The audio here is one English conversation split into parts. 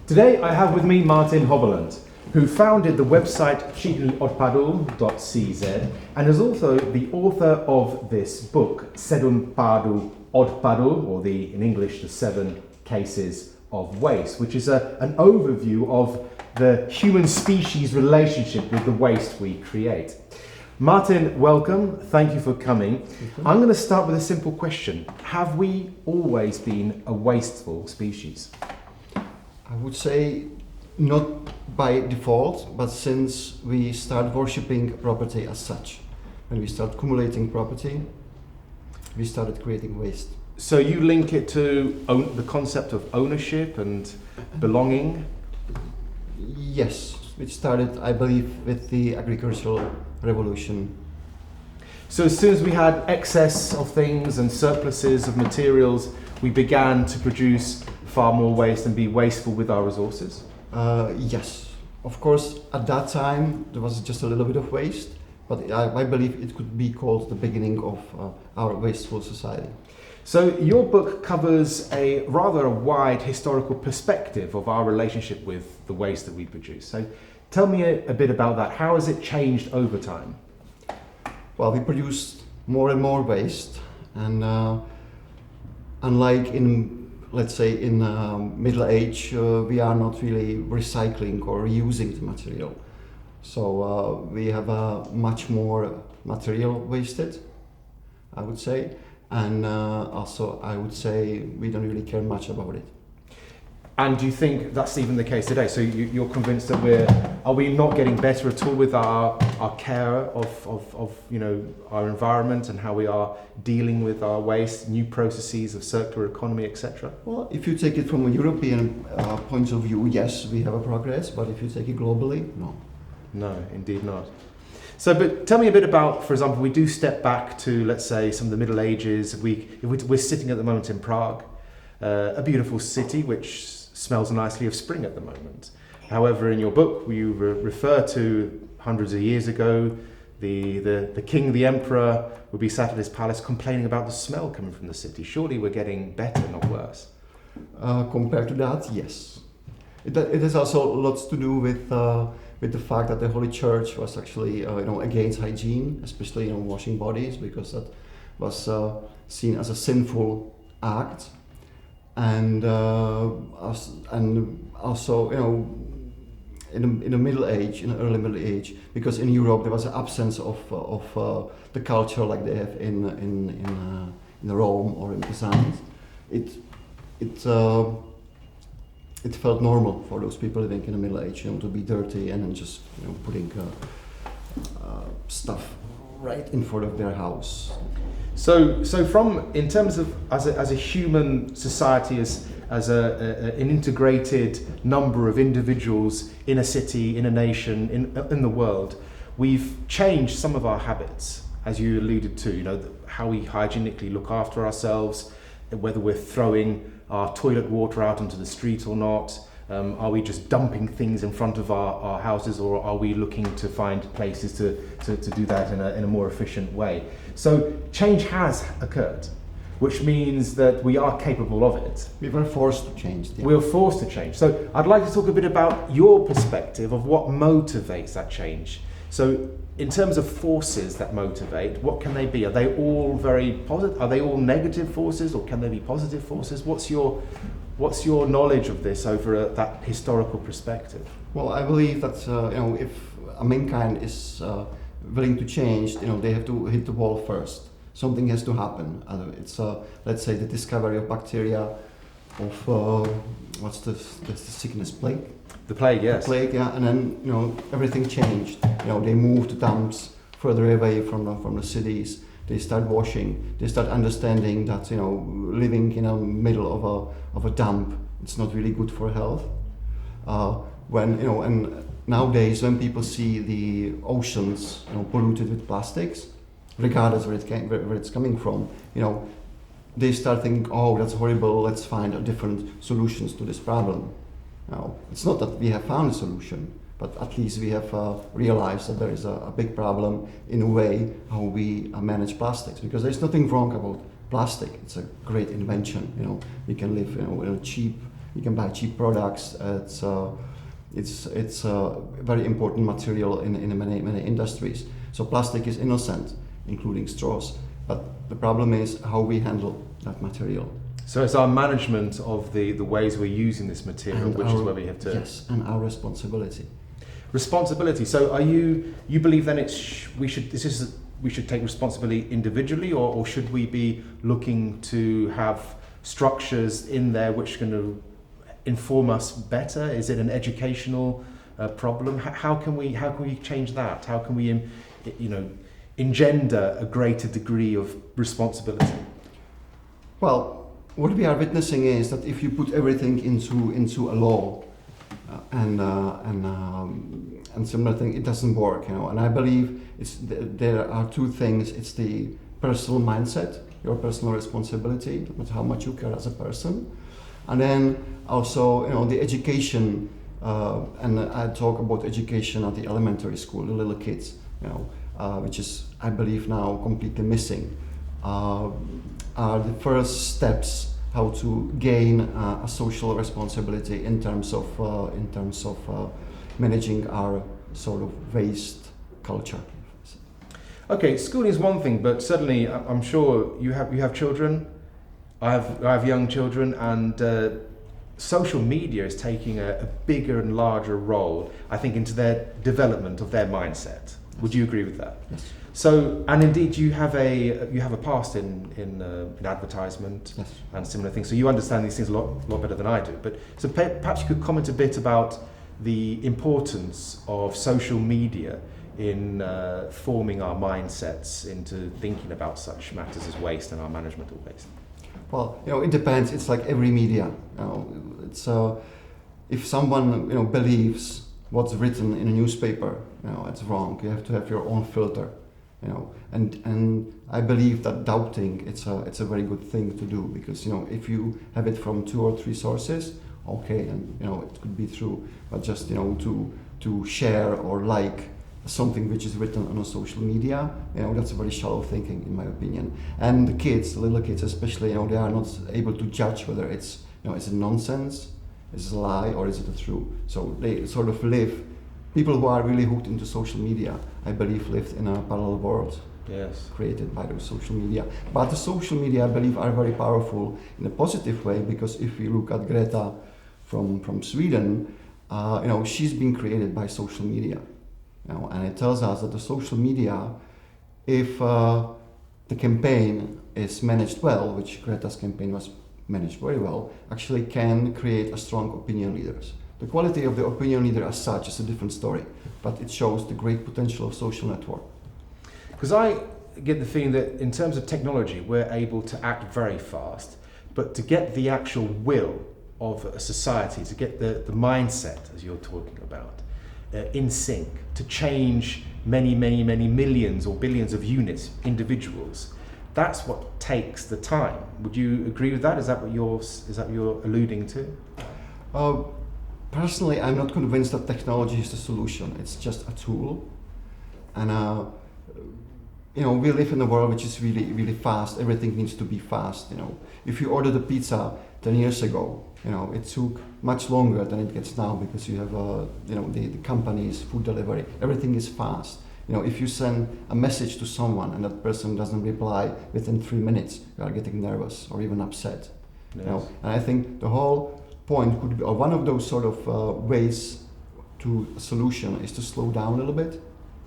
Today I have with me Martin Hobrland, who founded the website odpadů.cz and is also the author of this book, Sedm pádů odpadu, or in English, the 7 cases of waste, which is an overview of the human species relationship with the waste we create. Martin, welcome. Thank you for coming. I'm going to start with a simple question. Have we always been a wasteful species? I would say not by default, but since we start worshipping property as such. When we start accumulating property, we started creating waste. So you link it to the concept of ownership and belonging? Yes, which started, I believe, with the agricultural revolution. So as soon as we had excess of things and surpluses of materials, we began to produce far more waste and be wasteful with our resources? Yes. Of course, at that time, there was just a little bit of waste, but I believe it could be called the beginning of our wasteful society. So your book covers a rather wide historical perspective of our relationship with the waste that we produce. So tell me a bit about that. How has it changed over time? Well, we produced more and more waste, and unlike let's say in Middle Age, we are not really recycling or reusing the material. So we have much more material wasted, I would say. And also, I would say we don't really care much about it. And do you think that's even the case today? So you're convinced that are we not getting better at all with our care of our environment and how we are dealing with our waste, new processes of circular economy, etc.? Well, if you take it from a European point of view, yes, we have a progress. But if you take it globally, no. No, indeed not. So, but tell me a bit about, for example, we do step back to, let's say, some of the Middle Ages. We're sitting at the moment in Prague, a beautiful city which smells nicely of spring at the moment. However, in your book, you refer to hundreds of years ago, the king, the emperor, would be sat at his palace complaining about the smell coming from the city. Surely we're getting better, not worse. Compared to that, yes. It has also lots to do with the fact that the Holy Church was actually against hygiene, especially washing bodies, because that was seen as a sinful act, and also in the Middle Age, in the early Middle Age, because in Europe there was an absence of the culture like they have in Rome or in Byzance. It felt normal for those people living in the Middle Age, to be dirty and then just putting stuff right in front of their house. So in terms of as a human society, as an integrated number of individuals in a city, in a nation, in the world, we've changed some of our habits, as you alluded to. How we hygienically look after ourselves, whether we're throwing our toilet water out onto the street or not. Are we just dumping things in front of our houses, or are we looking to find places to do that in a more efficient way? So change has occurred, which means that we are capable of it. We were forced to change. Yeah. We were forced to change. So I'd like to talk a bit about your perspective of what motivates that change. So in terms of forces that motivate, what can they be? Are they all very positive? Are they all negative forces, or can they be positive forces? What's your knowledge of this over that historical perspective? Well, I believe that if mankind is willing to change, they have to hit the wall first. Something has to happen. It's let's say the discovery of bacteria, of what's the sickness, plague? The plague, yes. The plague, yeah, and then everything changed. They moved to dumps further away from the cities. They start washing. They start understanding that living in the middle of a dump, it's not really good for health. And nowadays when people see the oceans polluted with plastics, regardless where it's coming from, they start thinking, oh, that's horrible. Let's find different solutions to this problem. Now, it's not that we have found a solution, but at least we have realized that there is a big problem in a way how we manage plastics, because there's nothing wrong about plastic. It's a great invention. We can live in a cheap You can buy cheap products. It's a very important material in many industries. So plastic is innocent, including straws. But the problem is how we handle that material. So it's our management of the ways we're using this material, And which is where we have to... Yes, and our responsibility. Responsibility. So are you believe then we should take responsibility individually, or should we be looking to have structures in there which are going to inform us better? Is it an educational problem? How can we change that? How can we engender a greater degree of responsibility? Well, what we are witnessing is that if you put everything into a law and similar thing, it doesn't work, And I believe there are two things. It's the personal mindset, your personal responsibility, but how much you care as a person, and then also the education. And I talk about education at the elementary school, the little kids, which is, I believe, now completely missing. Are the first steps how to gain a social responsibility in terms of managing our sort of waste culture. Okay, schooling is one thing, but certainly I'm sure you have children. I have young children, and social media is taking a bigger and larger role, I think, into their development of their mindset. Would you agree with that? Yes. So, and indeed, you have a past in advertisement, yes, and similar things. So you understand these things a lot better than I do. But so perhaps you could comment a bit about the importance of social media in forming our mindsets into thinking about such matters as waste and our management of waste. Well, it depends. It's like every media. It's if someone believes what's written in a newspaper, it's wrong. You have to have your own filter. And I believe that doubting it's a very good thing to do, because if you have it from 2 or 3 sources, okay, and it could be true, but just to share or like something which is written on a social media, that's a very shallow thinking, in my opinion. And the kids, the little kids especially, they are not able to judge whether it's is it nonsense, is it a lie, or is it a true. So they sort of live. People who are really hooked into social media, I believe, lived in a parallel world. Yes. Created by those social media. But the social media, I believe, are very powerful in a positive way, because if we look at Greta from Sweden, she's been created by social media. And it tells us that the social media, if the campaign is managed well, which Greta's campaign was managed very well, actually can create a strong opinion leaders. The quality of the opinion leader as such is a different story, but it shows the great potential of social network. Because I get the feeling that in terms of technology, we're able to act very fast, but to get the actual will of a society, to get the mindset, as you're talking about, in sync, to change many millions or billions of units, individuals, that's what takes the time. Would you agree with that? Is that what you're alluding to? Personally, I'm not convinced that technology is the solution. It's just a tool, and we live in a world which is really fast. Everything needs to be fast. If you ordered a pizza 10 years ago, it took much longer than it gets now, because you have the companies, food delivery. Everything is fast. If you send a message to someone and that person doesn't reply within 3 minutes, you are getting nervous or even upset. Yes. And I think the whole point could be, or one of those sort of ways to a solution is to slow down a little bit,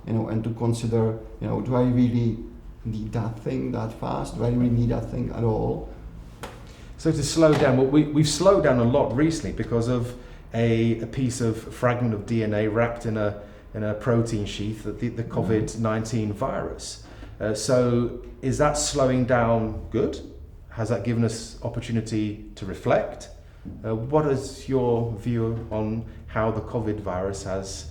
and to consider, do I really need that thing that fast? Do I really need that thing at all? So to slow down, well, we've slowed down a lot recently because of a piece of fragment of DNA wrapped in a protein sheath, the COVID-19 virus. So is that slowing down good? Has that given us opportunity to reflect? What is your view on how the COVID virus has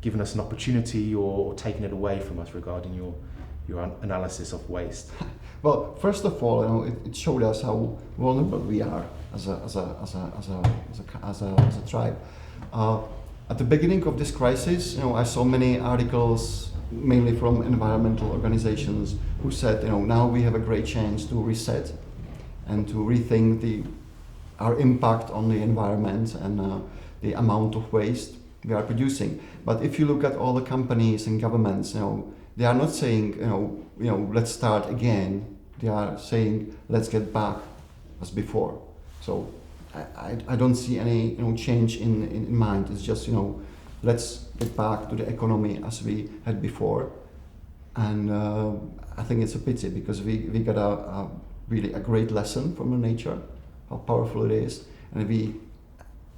given us an opportunity or taken it away from us regarding your analysis of waste? Well, first of all, it showed us how vulnerable we are as a tribe. At the beginning of this crisis, I saw many articles, mainly from environmental organizations, who said, now we have a great chance to reset and to rethink the our impact on the environment and the amount of waste we are producing. But if you look at all the companies and governments, they are not saying, let's start again. They are saying, let's get back as before. So I don't see any change in mind. It's just let's get back to the economy as we had before. And I think it's a pity because we got a really a great lesson from the nature, how powerful it is, and we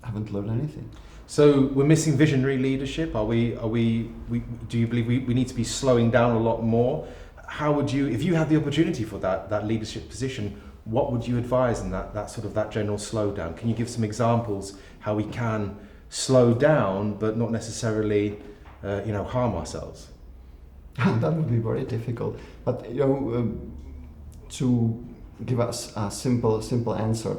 haven't learned anything. So we're missing visionary leadership. Do you believe we need to be slowing down a lot more? How would you, if you had the opportunity for that leadership position, what would you advise in that general slowdown? Can you give some examples how we can slow down but not necessarily harm ourselves? That would be very difficult. But to give us a simple answer,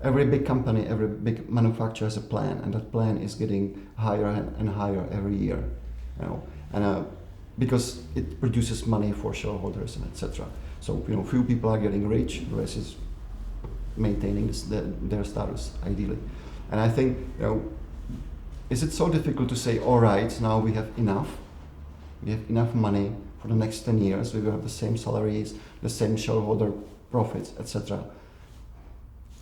every big company, every big manufacturer has a plan, and that plan is getting higher and higher every year. Because it produces money for shareholders and etc. So few people are getting rich, the rest is maintaining their status ideally. And I think is it so difficult to say, all right, now we have enough money for the next 10 years, we will have the same salaries, the same shareholder profits, etc.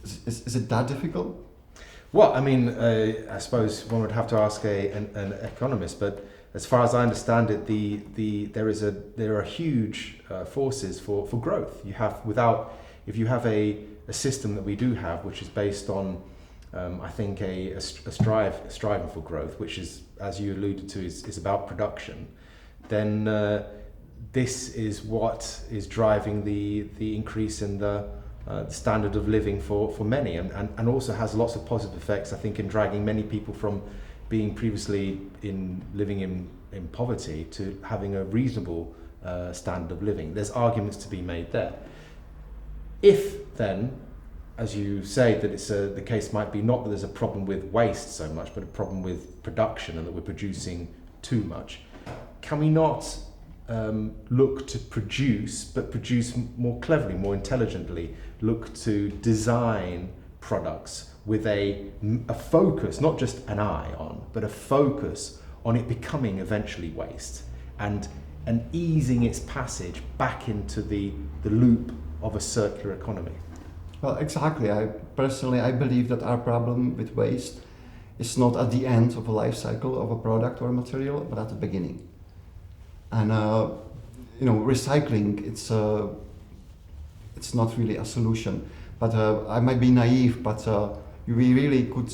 Is it that difficult? Well, I mean, I suppose one would have to ask an economist, but as far as I understand it, there are huge forces for growth. If you have a system that we do have, which is based on, I think a striving for growth, which is, as you alluded to, is about production, then this is what is driving the increase in the standard of living for many, and also has lots of positive effects, I think, in dragging many people from being previously living in poverty to having a reasonable standard of living. There's arguments to be made there. If then, as you say, that the case might be not that there's a problem with waste so much, but a problem with production and that we're producing too much, can we not look to produce more cleverly, more intelligently, look to design products with a focus, not just an eye on, but a focus on it becoming eventually waste and easing its passage back into the loop of a circular economy? Well, exactly. I believe that our problem with waste is not at the end of a life cycle of a product or a material, but at the beginning. And recycling, it's not really a solution. But I might be naive, but we really could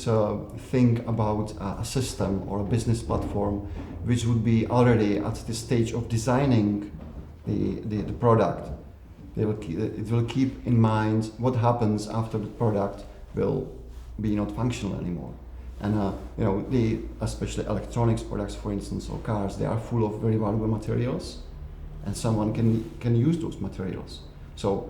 think about a system or a business platform which would be already at the stage of designing the product. It will keep in mind what happens after the product will be not functional anymore. And especially electronics products, for instance, or cars, they are full of very valuable materials, and someone can use those materials. So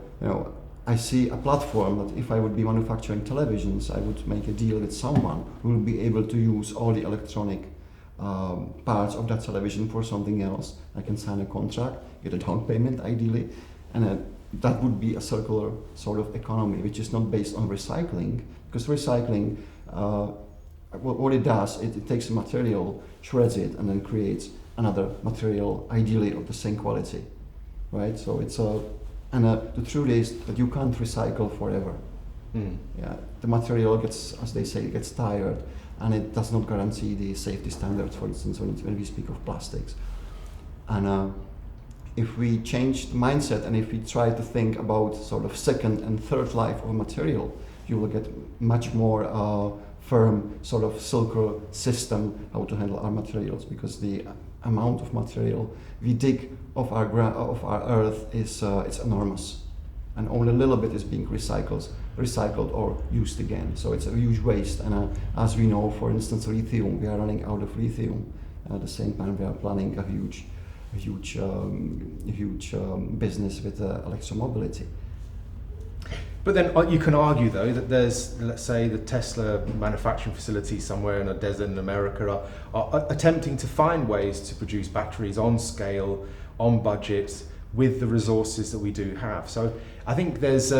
I see a platform that if I would be manufacturing televisions, I would make a deal with someone who will be able to use all the electronic parts of that television for something else. I can sign a contract, get a down payment ideally, and that would be a circular sort of economy, which is not based on recycling, because recycling, what it does, it takes a material, shreds it, and then creates another material, ideally of the same quality, right? So it's the truth is that you can't recycle forever. Yeah, the material gets, as they say, gets tired, and it does not guarantee the safety standards, for instance, when we speak of plastics. And if we change the mindset and if we try to think about sort of second and third life of a material, you will get much more firm sort of circular system how to handle our materials, because the amount of material we dig of our earth is it's enormous, and only a little bit is being recycled or used again. So it's a huge waste. And as we know, for instance, lithium, we are running out of lithium. At the same time, we are planning a huge business with electromobility. But then you can argue, though, that there's, let's say, the Tesla manufacturing facility somewhere in a desert in America are attempting to find ways to produce batteries on scale, on budget, with the resources that we do have. So I think there's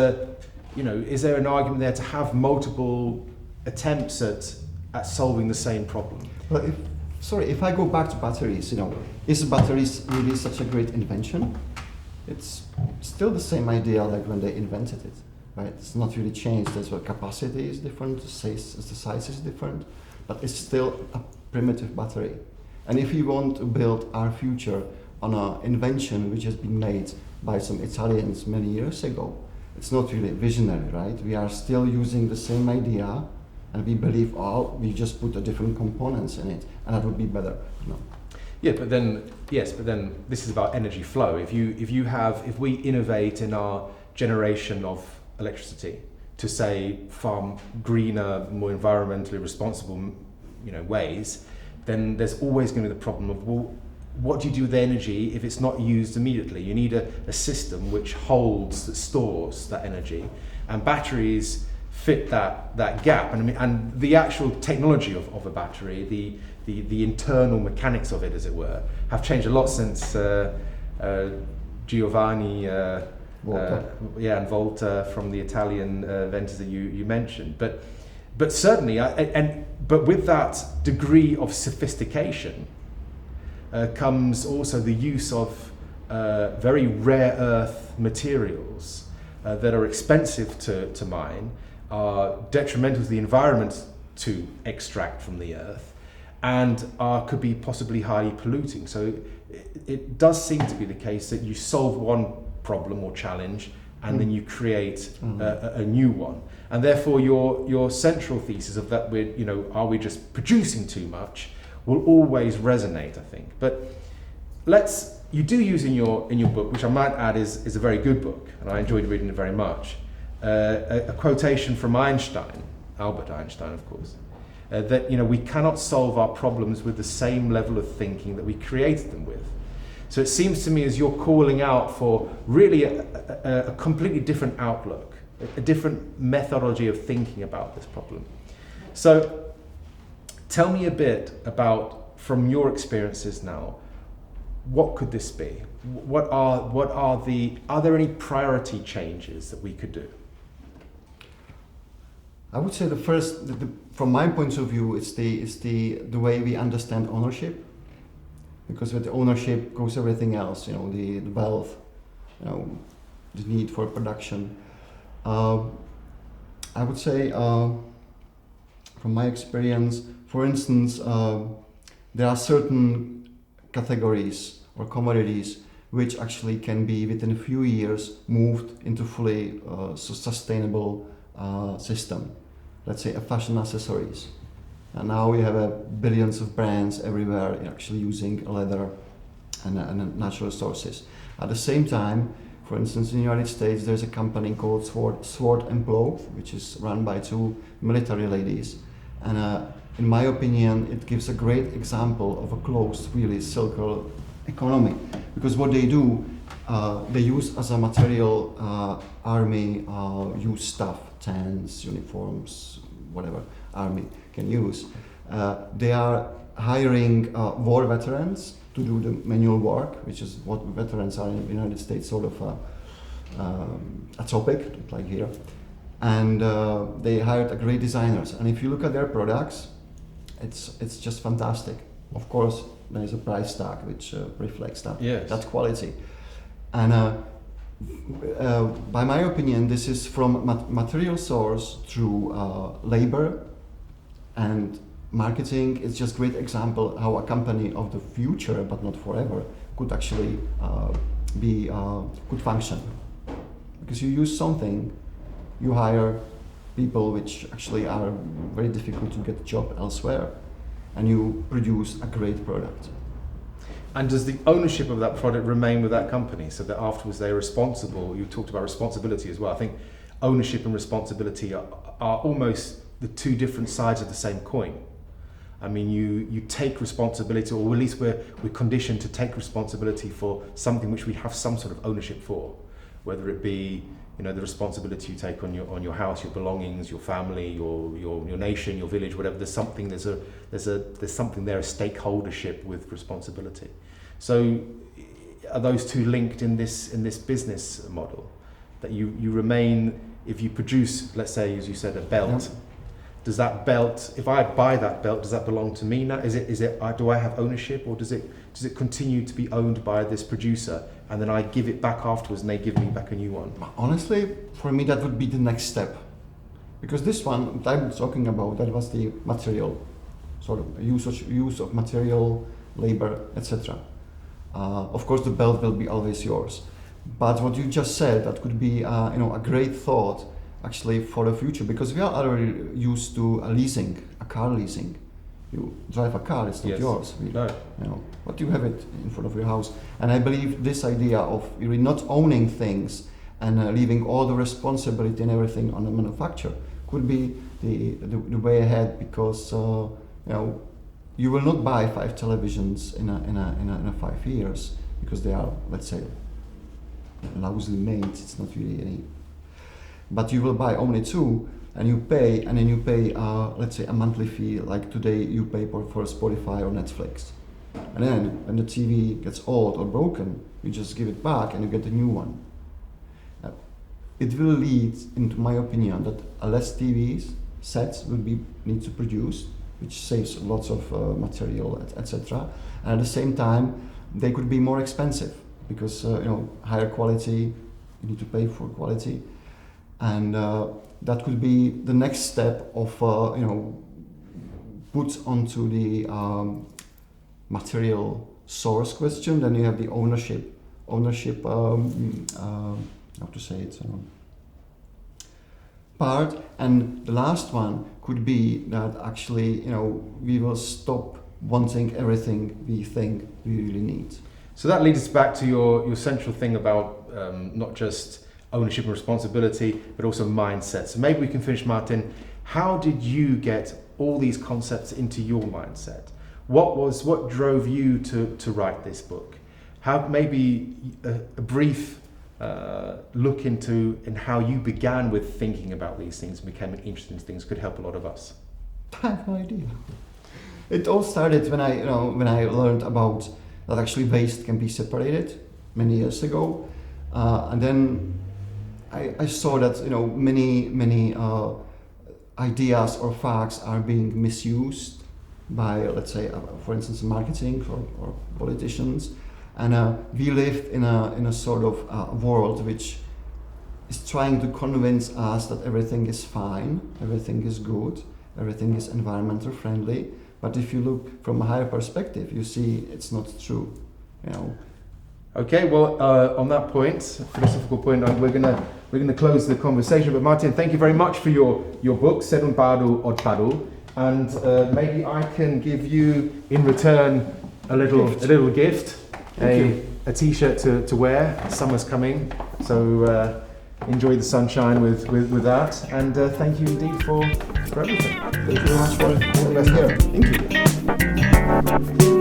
is there an argument there to have multiple attempts at solving the same problem? Well, if I go back to batteries, is batteries really such a great invention? It's still the same idea like when they invented it, right? It's not really changed. There's the capacity is different, the size is different, but it's still a primitive battery. And if we want to build our future on an invention which has been made by some Italians many years ago, it's not really visionary, right? We are still using the same idea, and we believe, we just put the different components in it, and that would be better. No. Yeah, but then this is about energy flow. If we innovate in our generation of electricity to say far greener, more environmentally responsible, ways, then there's always going to be the problem of, well, what do you do with the energy if it's not used immediately? You need a system which that stores that energy, and batteries fit that gap. And the actual technology of a battery, the internal mechanics of it, as it were, have changed a lot since Giovanni Volta. And Volta from the Italian inventors that you mentioned. But certainly, but with that degree of sophistication comes also the use of very rare earth materials that are expensive to mine, are detrimental to the environment to extract from the earth, and could be possibly highly polluting. So it does seem to be the case that you solve one problem or challenge, and then you create a new one. And therefore, your central thesis of that are we just producing too much, will always resonate, I think. But you do use in your book, which I might add is a very good book, and I enjoyed reading it very much, a quotation from Einstein, Albert Einstein, of course, that we cannot solve our problems with the same level of thinking that we created them with. So it seems to me as you're calling out for really a completely different outlook, a different methodology of thinking about this problem. So tell me a bit about, from your experiences now, what could this be? Are there any priority changes that we could do? I would say the first, from my point of view, it's the way we understand ownership, because with ownership goes everything else. The wealth, the need for production. I would say, from my experience, for instance, there are certain categories or commodities which actually can be within a few years moved into fully sustainable system. Let's say fashion accessories. And now we have billions of brands everywhere actually using leather and natural sources. At the same time, for instance, in the United States, there's a company called Sword and Cloth, which is run by two military ladies. And in my opinion, it gives a great example of a closed, really circular economy. Because what they do, they use as a material army use stuff, tents, uniforms, whatever army can use. They are hiring war veterans to do the manual work, which is what veterans are in the United States, sort of a topic, like here. And they hired great designers. And if you look at their products, it's just fantastic. Of course, there is a price tag which reflects that, yes, that quality. And by my opinion, this is from material source through labor and marketing. It's just a great example how a company of the future, but not forever, could actually could function. Because you use something, you hire people which actually are very difficult to get a job elsewhere, and you produce a great product. And does the ownership of that product remain with that company, so that afterwards they're responsible? You talked about responsibility as well. I think ownership and responsibility are almost the two different sides of the same coin. I mean, you take responsibility, or at least we're conditioned to take responsibility for something which we have some sort of ownership for, whether it be the responsibility you take on your house, your belongings, your family, your nation, your village, whatever. There's something there, a stakeholdership with responsibility. So are those two linked in this business model, that you remain if you produce, let's say, as you said, a belt, Yeah. does that belt, if I buy that belt, does that belong to me now? Do I have ownership, or does it continue to be owned by this producer, and then I give it back afterwards and they give me back a new one? Honestly, for me, that would be the next step. Because this one that I'm talking about, that was the material, sort of use of material, labor, etc. Of course, the belt will be always yours. But what you just said, that could be a great thought actually for the future, because we are already used to a car leasing. You drive a car, it's not Yes. yours. No. But you have it in front of your house. And I believe this idea of really not owning things and leaving all the responsibility and everything on the manufacturer could be the way ahead, because you will not buy 5 televisions in a 5 years because they are, let's say, lousily made. It's not really any. But you will buy only 2, and you pay, let's say, a monthly fee. Like today, you pay for Spotify or Netflix, and then when the TV gets old or broken, you just give it back and you get a new one. It will lead, into my opinion, that less TVs sets will need to produce, which saves lots of material, etc. And at the same time, they could be more expensive because higher quality, you need to pay for quality, and that could be the next step of put onto the material source question. Then you have the ownership. How to say it, part, and the last one could be that actually we will stop wanting everything we think we really need. So that leads us back to your central thing about not just ownership and responsibility, but also mindset. So maybe we can finish, Martin. How did you get all these concepts into your mindset? What drove you to write this book? How maybe a brief look into how you began with thinking about these things and became interested in things could help a lot of us. I have no idea. It all started when I learned about that actually waste can be separated many years ago, and then I saw that many ideas or facts are being misused by, let's say, for instance, marketing or politicians. And we lived in a sort of world which is trying to convince us that everything is fine, everything is good, everything is environmental friendly. But if you look from a higher perspective, you see it's not true. Okay, well, on that point, philosophical point, we're gonna close the conversation. But Martin, thank you very much for your book, Sedm pádu od padu, and maybe I can give you in return a little gift. A t-shirt to wear. Summer's coming, so enjoy the sunshine with that. And thank you indeed for everything. Thank you very much for having us here. Thank you.